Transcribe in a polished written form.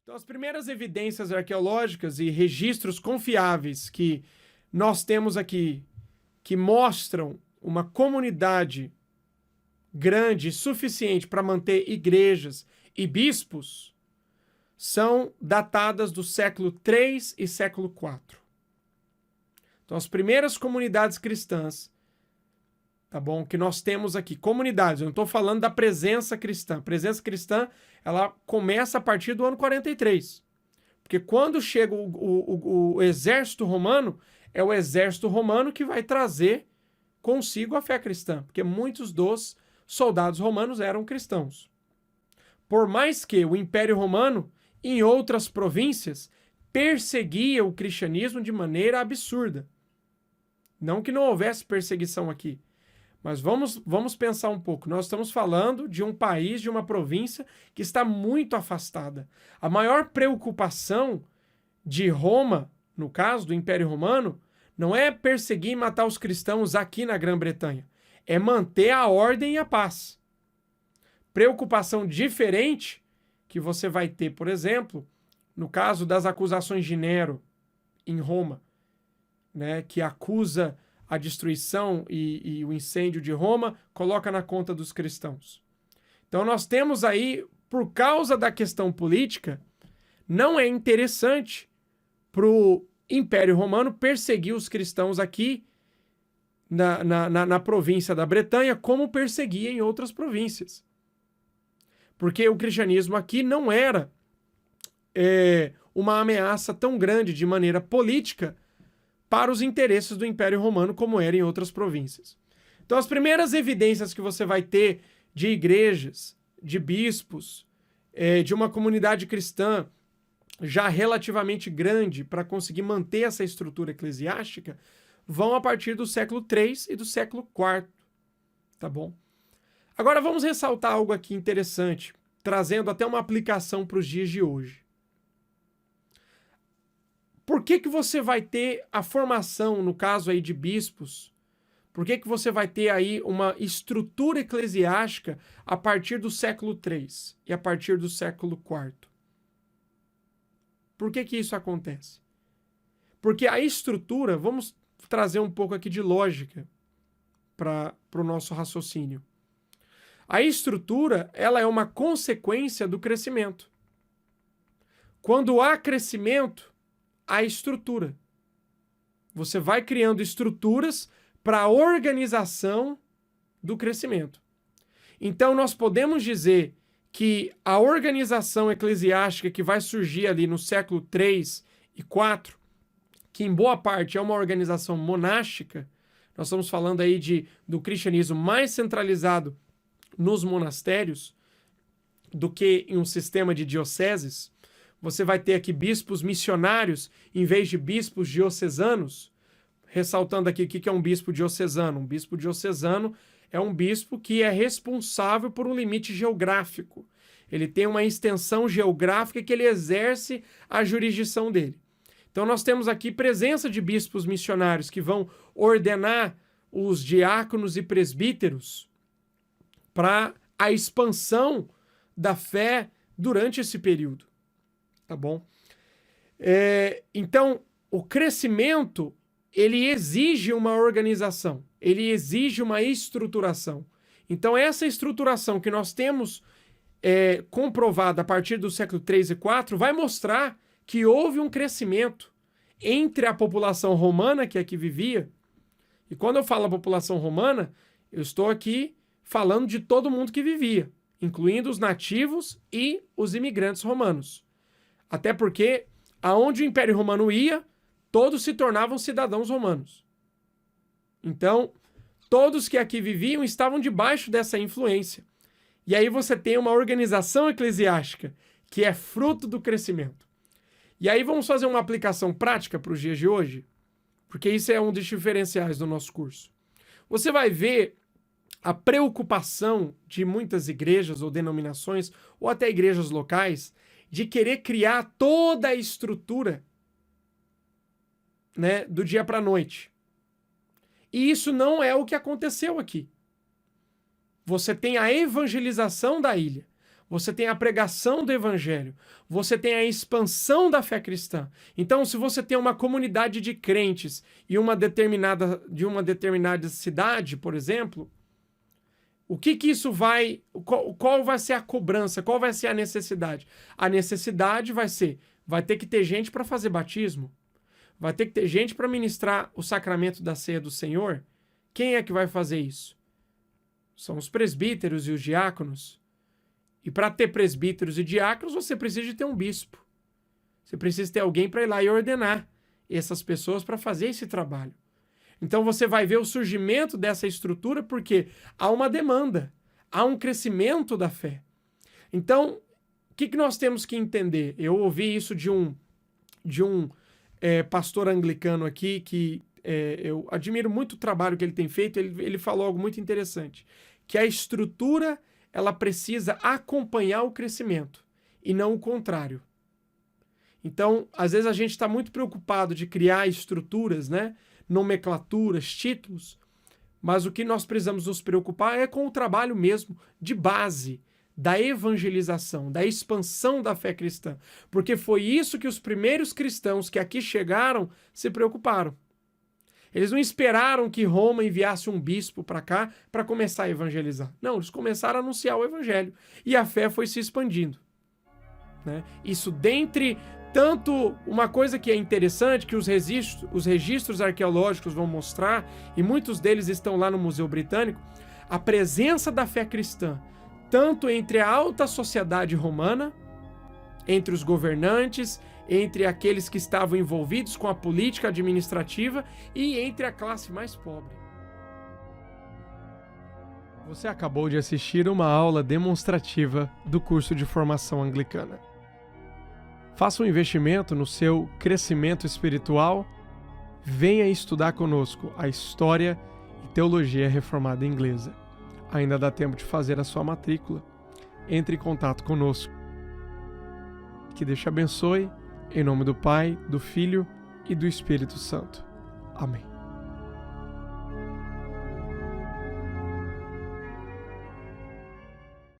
Então, as primeiras evidências arqueológicas e registros confiáveis que nós temos aqui, que mostram uma comunidade grande e suficiente para manter igrejas e bispos, são datadas do século III e século IV. Então, as primeiras comunidades cristãs, tá bom? Que nós temos aqui, comunidades, eu não estou falando da presença cristã. A presença cristã, ela começa a partir do ano 43. Porque quando chega o exército romano, é o exército romano que vai trazer consigo a fé cristã. Porque muitos dos soldados romanos eram cristãos. Por mais que o Império Romano, em outras províncias, perseguia o cristianismo de maneira absurda. Não que não houvesse perseguição aqui. Mas vamos pensar um pouco. Nós estamos falando de um país, de uma província que está muito afastada. A maior preocupação de Roma, no caso do Império Romano, não é perseguir e matar os cristãos aqui na Grã-Bretanha. É manter a ordem e a paz. Preocupação diferente que você vai ter, por exemplo, no caso das acusações de Nero em Roma, né, que acusa a destruição e o incêndio de Roma, coloca na conta dos cristãos. Então nós temos aí, por causa da questão política, não é interessante para o Império Romano perseguir os cristãos aqui na província da Bretanha, como perseguia em outras províncias. Porque o cristianismo aqui não era uma ameaça tão grande de maneira política para os interesses do Império Romano, como era em outras províncias. Então, as primeiras evidências que você vai ter de igrejas, de bispos, de uma comunidade cristã já relativamente grande para conseguir manter essa estrutura eclesiástica, vão a partir do século III e do século IV, tá bom? Agora, vamos ressaltar algo aqui interessante, trazendo até uma aplicação para os dias de hoje. Por que você vai ter a formação, no caso aí de bispos? Por que você vai ter aí uma estrutura eclesiástica a partir do século III e a partir do século IV? Por que isso acontece? Porque a estrutura, vamos trazer um pouco aqui de lógica para o nosso raciocínio. A estrutura, ela é uma consequência do crescimento. Quando há crescimento, a estrutura. Você vai criando estruturas para a organização do crescimento. Então, nós podemos dizer que a organização eclesiástica que vai surgir ali no século III e IV, que em boa parte é uma organização monástica, nós estamos falando aí do cristianismo mais centralizado nos monastérios do que em um sistema de dioceses. Você vai ter aqui bispos missionários em vez de bispos diocesanos. Ressaltando aqui o que é um bispo diocesano. Um bispo diocesano é um bispo que é responsável por um limite geográfico. Ele tem uma extensão geográfica que ele exerce a jurisdição dele. Então nós temos aqui presença de bispos missionários que vão ordenar os diáconos e presbíteros para a expansão da fé durante esse período. Tá bom? Então, o crescimento, ele exige uma organização, ele exige uma estruturação. Então, essa estruturação que nós temos comprovada a partir do século III e IV vai mostrar que houve um crescimento entre a população romana que aqui vivia. E quando eu falo a população romana, eu estou aqui falando de todo mundo que vivia, incluindo os nativos e os imigrantes romanos. Até porque, aonde o Império Romano ia, todos se tornavam cidadãos romanos. Então, todos que aqui viviam estavam debaixo dessa influência. E aí você tem uma organização eclesiástica que é fruto do crescimento. E aí vamos fazer uma aplicação prática para os dias de hoje, porque isso é um dos diferenciais do nosso curso. Você vai ver a preocupação de muitas igrejas ou denominações, ou até igrejas locais, de querer criar toda a estrutura, né, do dia para a noite. E isso não é o que aconteceu aqui. Você tem a evangelização da ilha. você tem a pregação do evangelho, você tem a expansão da fé cristã. Então, se você tem uma comunidade de crentes e de uma determinada cidade, por exemplo, o que isso vai... Qual vai ser a cobrança? Qual vai ser a necessidade? A necessidade vai ter que ter gente para fazer batismo, vai ter que ter gente para ministrar o sacramento da ceia do Senhor. Quem é que vai fazer isso? São os presbíteros e os diáconos. E para ter presbíteros e diáconos, você precisa de ter um bispo. Você precisa ter alguém para ir lá e ordenar essas pessoas para fazer esse trabalho. Então você vai ver o surgimento dessa estrutura porque há uma demanda, há um crescimento da fé. Então, o que nós temos que entender? Eu ouvi isso de um pastor anglicano aqui, que eu admiro muito o trabalho que ele tem feito. Ele falou algo muito interessante, que a estrutura ela precisa acompanhar o crescimento e não o contrário. Então, às vezes a gente está muito preocupado de criar estruturas, né? Nomenclaturas, títulos, mas o que nós precisamos nos preocupar é com o trabalho mesmo de base, da evangelização, da expansão da fé cristã, porque foi isso que os primeiros cristãos que aqui chegaram se preocuparam. Eles não esperaram que Roma enviasse um bispo para cá para começar a evangelizar. Não, eles começaram a anunciar o evangelho e a fé foi se expandindo, né? Isso dentre tanto uma coisa que é interessante, que os registros arqueológicos vão mostrar, e muitos deles estão lá no Museu Britânico, a presença da fé cristã, tanto entre a alta sociedade romana, entre os governantes, entre aqueles que estavam envolvidos com a política administrativa e entre a classe mais pobre. Você acabou de assistir uma aula demonstrativa do curso de formação anglicana. Faça um investimento no seu crescimento espiritual. Venha estudar conosco a História e Teologia Reformada Inglesa. Ainda dá tempo de fazer a sua matrícula. Entre em contato conosco. Que Deus te abençoe. Em nome do Pai, do Filho e do Espírito Santo. Amém.